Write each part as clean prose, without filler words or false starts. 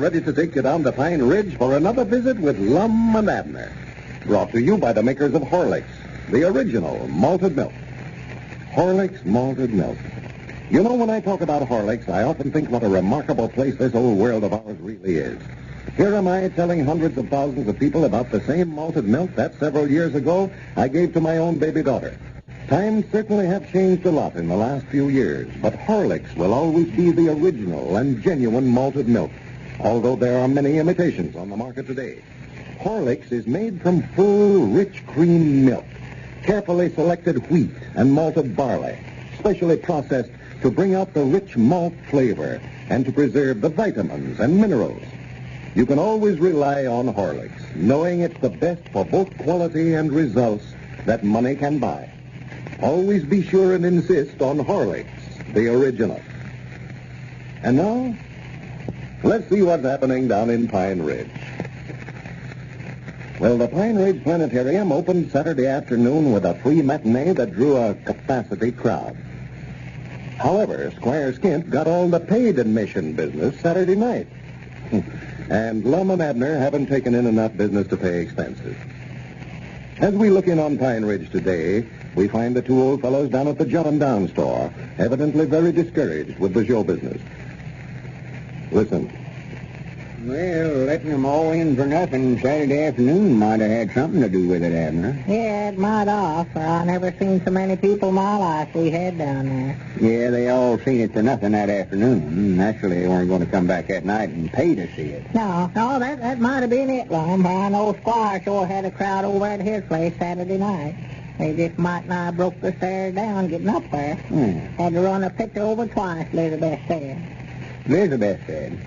ready to take you down to Pine Ridge for another visit with Lum and Abner. Brought to you by the makers of Horlicks, the original malted milk. Horlicks malted milk. You know, when I talk about Horlicks, I often think what a remarkable place this old world of ours really is. Here am I telling hundreds of thousands of people about the same malted milk that several years ago I gave to my own baby daughter. Times certainly have changed a lot in the last few years, but Horlicks will always be the original and genuine malted milk, although there are many imitations on the market today. Horlicks is made from full, rich cream milk, carefully selected wheat and malted barley, specially processed to bring out the rich malt flavor and to preserve the vitamins and minerals. You can always rely on Horlicks, knowing it's the best for both quality and results that money can buy. Always be sure and insist on Horlicks, the original. And now, let's see what's happening down in Pine Ridge. Well, the Pine Ridge Planetarium opened Saturday afternoon with a free matinee that drew a capacity crowd. However, Squire Skimp got all the paid admission business Saturday night. And Lum and Abner haven't taken in enough business to pay expenses. As we look in on Pine Ridge today, we find the two old fellows down at the jot'em down store, evidently very discouraged with the show business. Listen. Well, letting them all in for nothing Saturday afternoon might have had something to do with it, Abner. Yeah, it might have, for I never seen so many people in my life we had down there. Yeah, they all seen it for nothing that afternoon. Naturally, they weren't going to come back that night and pay to see it. No, that might have been it, Lum. I know Squire sure had a crowd over at his place Saturday night. They just might not have broke the stairs down getting up there. Had to run a picture over twice, Elizabeth said. Elizabeth said?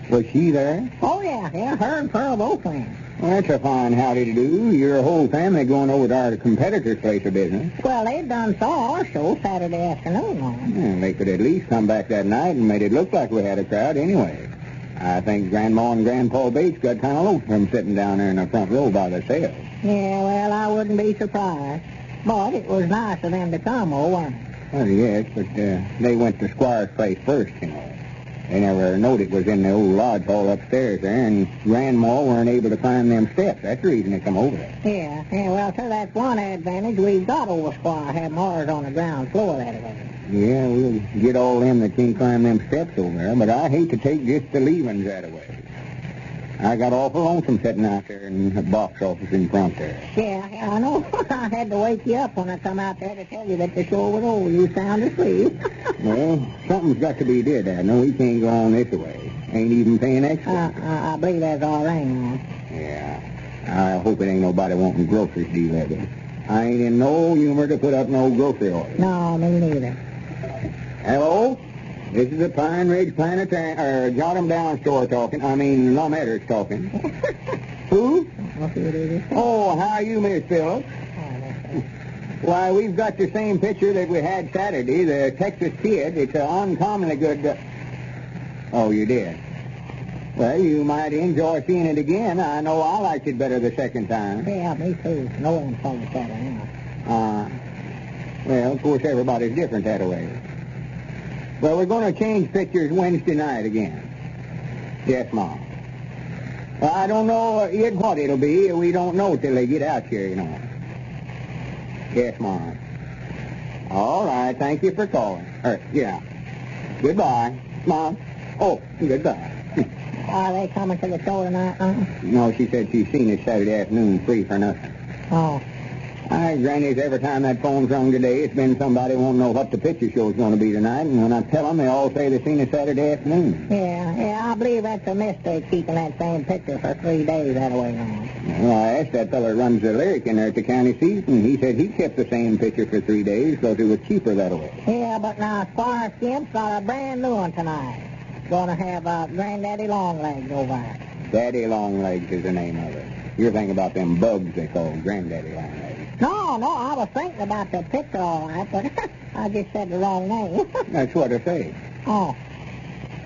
Was she there? Oh, yeah, her and Pearl both went. Well, that's a fine howdy to do. Your whole family going over to our competitor's place of business. Well, they done saw our show Saturday afternoon, Lum. Well, they could at least come back that night and made it look like we had a crowd anyway. I think Grandma and Grandpa Bates got kind of lonesome sitting down there in the front row by themselves. Yeah, well, I wouldn't be surprised. But it was nice of them to come, wasn't it? Well, yes, but they went to Squire's place first, you know. They never knowed it was in the old lodge hall upstairs there, and Grandma weren't able to climb them steps. That's the reason they come over there. Yeah, well, sir, that's one advantage we've got over Squire, having ours on the ground floor that way. Yeah, we'll get all them that can't climb them steps over there, but I hate to take just the leavings that way. I got awful lonesome sitting out there in the box office in front there. Yeah, I know. I had to wake you up when I come out there to tell you that the show was over. You sound asleep. Well, something's got to be did. I know we can't go on this way. Ain't even paying extra. I believe that's all right, man. Yeah. I hope it ain't nobody wanting groceries delivered. I ain't in no humor to put up no grocery order. No, me neither. Hello? This is the Pine Ridge Planetarium, or jot'em down store talking. I mean, Lum Abner's talking. Who? Oh, how are you, Miss Phillips? Why, we've got the same picture that we had Saturday, the Texas Kid. It's an uncommonly good... Oh, you did? Well, you might enjoy seeing it again. I know I liked it better the second time. Yeah, me too. No one saw it better now. Well, of course, everybody's different that way. Well, we're going to change pictures Wednesday night again. Yes, Mom. Well, I don't know yet what it'll be. We don't know till they get out here, you know. Yes, Mom. All right, thank you for calling. Yeah. Goodbye. Mom. Oh, goodbye. Are they coming to the show tonight, huh? No, she said she's seen it Saturday afternoon free for nothing. Oh. Granny's, every time that phone's rung today, it's been somebody won't know what the picture show's going to be tonight, and when I tell them, they all say they've seen it Saturday afternoon. Yeah, I believe that's a mistake, keeping that same picture for 3 days that way on. Well, I asked that fellow who runs the lyric in there at the county seat, and he said he kept the same picture for 3 days because it was cheaper that way. Yeah, but now Squire Skimp's got a brand new one tonight. Going to have Granddaddy Longlegs over there. Daddy Longlegs is the name of it. You're thinking about them bugs they call Granddaddy Longlegs. No, I was thinking about the picture all right, but I just said the wrong name. That's what I say. Oh.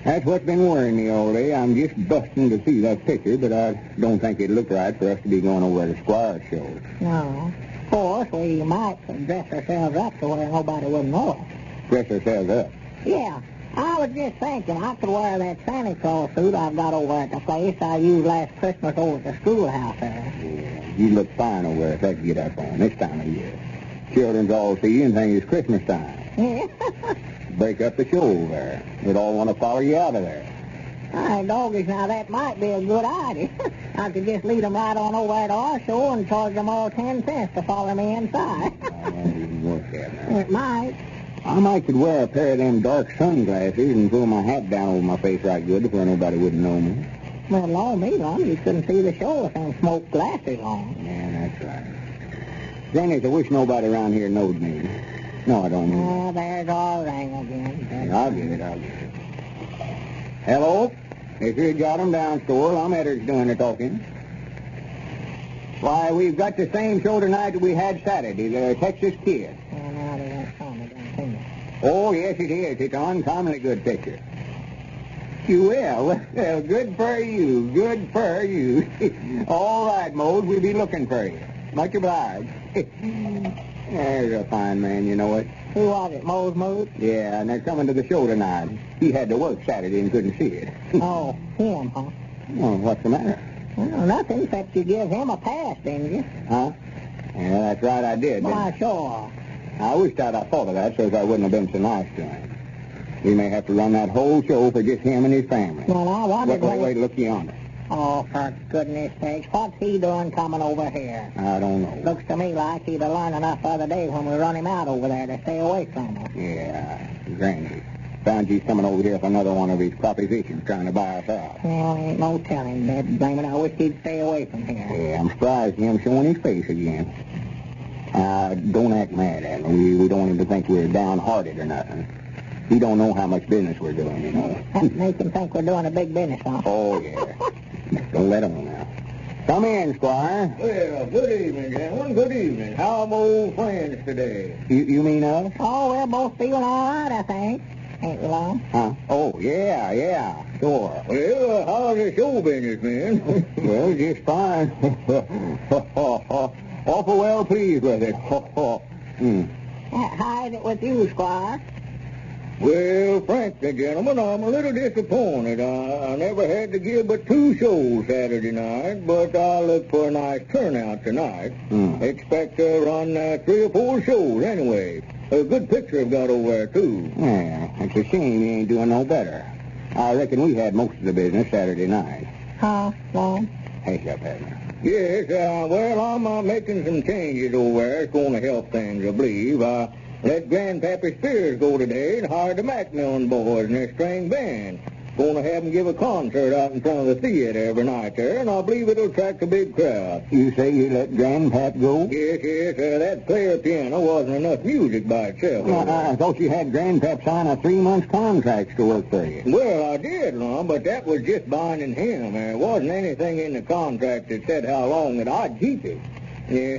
That's what's been worrying me all day. I'm just busting to see that picture, but I don't think it'd look right for us to be going over to Squire's show. No. Of course, we might dress ourselves up to where nobody would know it. Dress ourselves up? Yeah. I was just thinking I could wear that Santa Claus suit I've got over at the place I used last Christmas over at the schoolhouse there. Yeah, you look fine over there if that get up on this time of year. Children's all see you and think it's Christmas time. Yeah. Break up the show there. They'd all want to follow you out of there. Hey, doggies, now that might be a good idea. I could just lead them right on over to our show and charge them all 10 cents to follow me inside. That won't even work that now. It might. I might could wear a pair of them dark sunglasses and pull my hat down over my face right good where nobody wouldn't know me. Well, Lord me, Lum, you couldn't see the show with them smoked glasses on. Yeah, that's right. Dennis, I wish nobody around here knowed me. No, I don't mean Oh, there's our ring again. that. I'll get it. Hello? This is jot'em down store. Lum Abner's doing the talking. Why, we've got the same show tonight that we had Saturday, the Texas Kid. Oh, now they won't show me, don't see me. Oh, yes, it is. It's an uncommonly good picture. You will. Well, good for you. Good for you. All right, Mose, we'll be looking for you. Much obliged. There's a fine man, you know it. Who was it, Mose Moose? Yeah, and they're coming to the show tonight. He had to work Saturday and couldn't see it. Oh, him, huh? Well, what's the matter? Well, nothing, except you give him a pass, didn't you? Huh? Yeah, that's right, I did. Why, sure. I wished I'd have thought of that so as I wouldn't have been so nice to him. We may have to run that whole show for just him and his family. Well, I wondered Wait, look yonder. Oh, for goodness sakes, what's he doing coming over here? I don't know. Looks to me like he'd have learned enough the other day when we run him out over there to stay away from us. Yeah, Granny. Found he's coming over here with another one of his propositions trying to buy us out. Well, ain't no telling, Dad. Blame it, I wish he'd stay away from here. Yeah, I'm surprised him showing his face again. Don't act mad at me. We don't want him to think we're downhearted or nothing. He don't know how much business we're doing, you know. That makes him think we're doing a big business, huh? Oh, yeah. Don't let him now. Come in, Squire. Well, good evening, gentlemen. Good evening. How are my old friends today? You mean us? Oh, we're both feeling all right, I think. Ain't we, Lum? Huh? Oh, yeah, sure. Well, how's the show business, man? Well, just fine. Awful well pleased with it. How is it with you, Squire? Well, frankly, gentlemen, I'm a little disappointed. I never had to give but 2 shows Saturday night, but I look for a nice turnout tonight. Expect to run 3 or 4 shows anyway. A good picture I've got over there, too. Yeah, it's a shame he ain't doing no better. I reckon we had most of the business Saturday night. Huh, Lum? Hush up, Abner. Yes, well, I'm making some changes over there. It's going to help things, I believe. I let Grandpappy Spears go today and hired the Macmillan boys and their string band. Going to have them give a concert out in front of the theater every night there, and I believe it'll attract a big crowd. You say you let Grandpap go? Yes, that player piano wasn't enough music by itself. Well, I thought you had Grandpap sign a 3-month contract to work for you. Well, I did, Lum, but that was just binding him. There wasn't anything in the contract that said how long that I'd keep it. Yeah,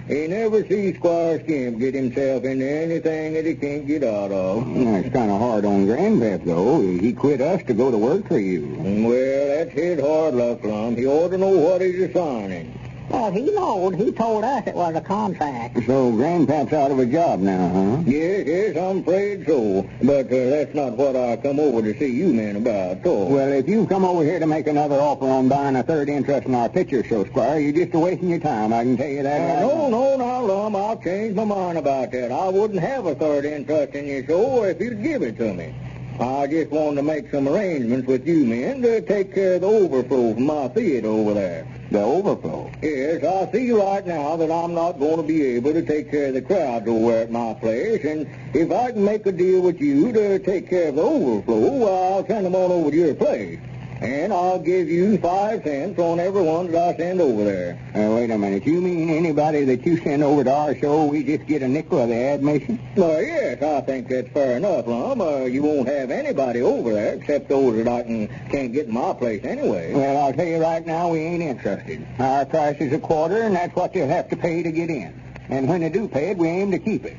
he never sees Squire Skimp get himself into anything that he can't get out of. That's kind of hard on Grandpap, though. He quit us to go to work for you. Well, that's his hard luck, Lum. He ought to know what he's assigning. Well, he knowed. He told us it was a contract. So Grandpap's out of a job now, huh? Yes, I'm afraid so. But that's not what I come over to see you men about, so. Well, if you come over here to make another offer on buying a third interest in our picture show, Squire, you're just wasting your time, I can tell you that. No, now, Lum, I'll change my mind about that. I wouldn't have a third interest in your show if you'd give it to me. I just wanted to make some arrangements with you men to take care of the overflow from my theater over there. The overflow? Yes, I see right now that I'm not going to be able to take care of the crowds over at my place, and if I can make a deal with you to take care of the overflow, well, I'll send them on over to your place. And I'll give you 5 cents on every one that I send over there. Wait a minute. You mean anybody that you send over to our show, we just get a nickel of the admission? Well, yes, I think that's fair enough, Lum. You won't have anybody over there except those that I can't get in my place anyway. Well, I'll tell you right now, we ain't interested. Our price is a quarter, and that's what they'll have to pay to get in. And when they do pay it, we aim to keep it.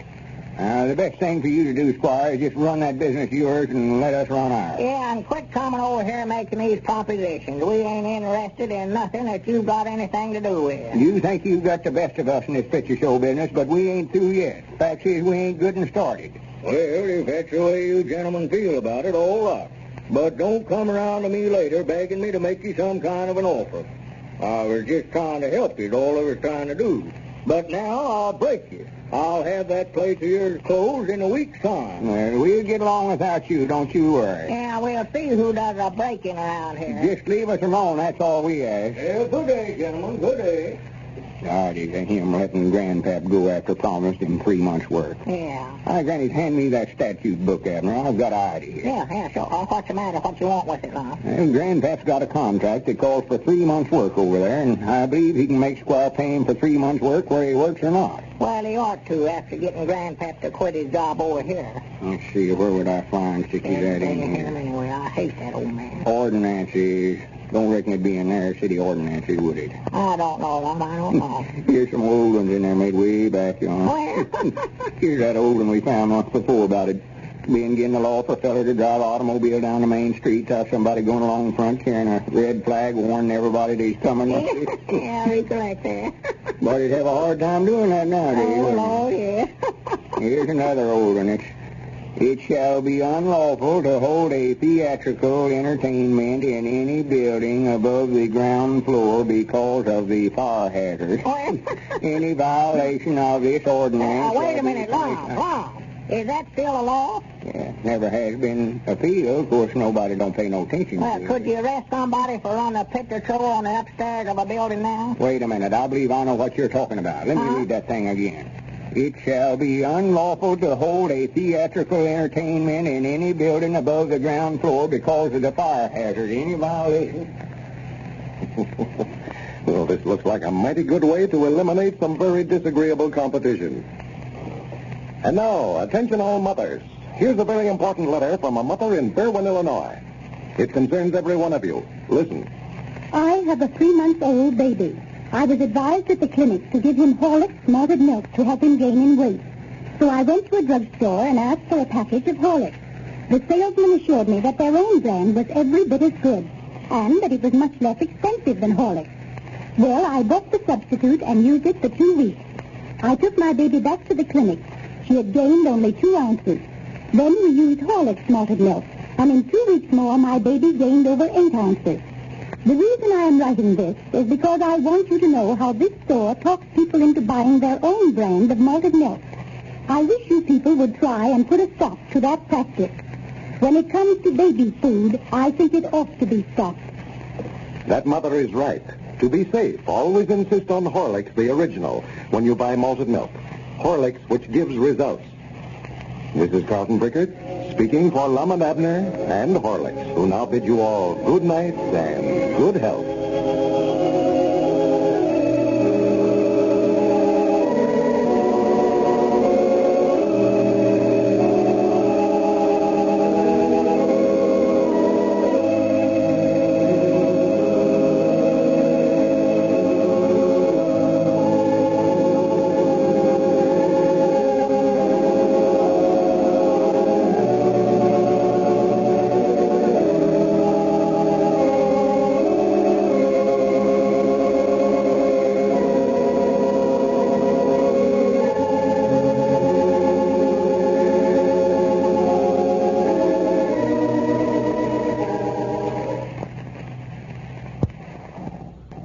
The best thing for you to do, Squire, is just run that business of yours and let us run ours. Yeah, and quit coming over here making these propositions. We ain't interested in nothing that you've got anything to do with. You think you've got the best of us in this picture show business, but we ain't through yet. Fact is, we ain't good and started. Well, if that's the way you gentlemen feel about it, all right. But don't come around to me later begging me to make you some kind of an offer. I was just trying to help you, is all I was trying to do. But now I'll break you. I'll have that place of yours closed in a week's time. Well, we'll get along without you, don't you worry. Yeah, we'll see who does the breaking around here. Just leave us alone, that's all we ask. Well, good day, gentlemen, good day. Artie, him letting Grandpap go after promised him 3 months' work. Yeah. Granny, hand me that statute book, Abner. I've got an idea. Yeah, sure. What's the matter? What you want with it, Lum? Well, Grandpap's got a contract that calls for 3 months' work over there, and I believe he can make Squire pay him for 3 months' work whether he works or not. Well, he ought to after getting Grandpap to quit his job over here. Let's see, where would I find sticky that in Him here? anyway. I hate that old man. Ordinances. Don't reckon it'd be in there, city ordinances, would it? I don't know, Lum. I don't know. Here's some old ones in there made way back, you know. Well, Here's that old one we found once before about it being against the law for a feller to drive an automobile down the main street to have somebody going along in front carrying a red flag warning everybody that he's coming. yeah, I recollect that. But he'd have a hard time doing that nowadays. Oh, Lord, yeah. Here's another old one. It shall be unlawful to hold a theatrical entertainment in any building above the ground floor because of the fire hazard. Any violation of this ordinance... Wait a minute, Lum. Is that still a law? Yeah, never has been appealed. Of course, nobody don't pay no attention to it. Could you arrest somebody for running a pit patrol on the upstairs of a building now? Wait a minute. I believe I know what you're talking about. Let me read that thing again. It shall be unlawful to hold a theatrical entertainment in any building above the ground floor because of the fire hazard. Any violation? Well, this looks like a mighty good way to eliminate some very disagreeable competition. And now, attention all mothers. Here's a very important letter from a mother in Berwyn, Illinois. It concerns every one of you. Listen. I have a 3-month-old baby. I was advised at the clinic to give him Horlicks malted milk to help him gain in weight. So I went to a drugstore and asked for a package of Horlicks. The salesman assured me that their own brand was every bit as good, and that it was much less expensive than Horlicks. Well, I bought the substitute and used it for 2 weeks. I took my baby back to the clinic. She had gained only 2 ounces. Then we used Horlicks malted milk, and in 2 weeks more, my baby gained over 8 ounces. The reason I am writing this is because I want you to know how this store talks people into buying their own brand of malted milk. I wish you people would try and put a stop to that practice. When it comes to baby food, I think it ought to be stopped. That mother is right. To be safe, always insist on Horlicks, the original, when you buy malted milk. Horlicks, which gives results. This is Carlton Brickert, speaking for Lum and Abner and Horlicks, who now bid you all good night and good health.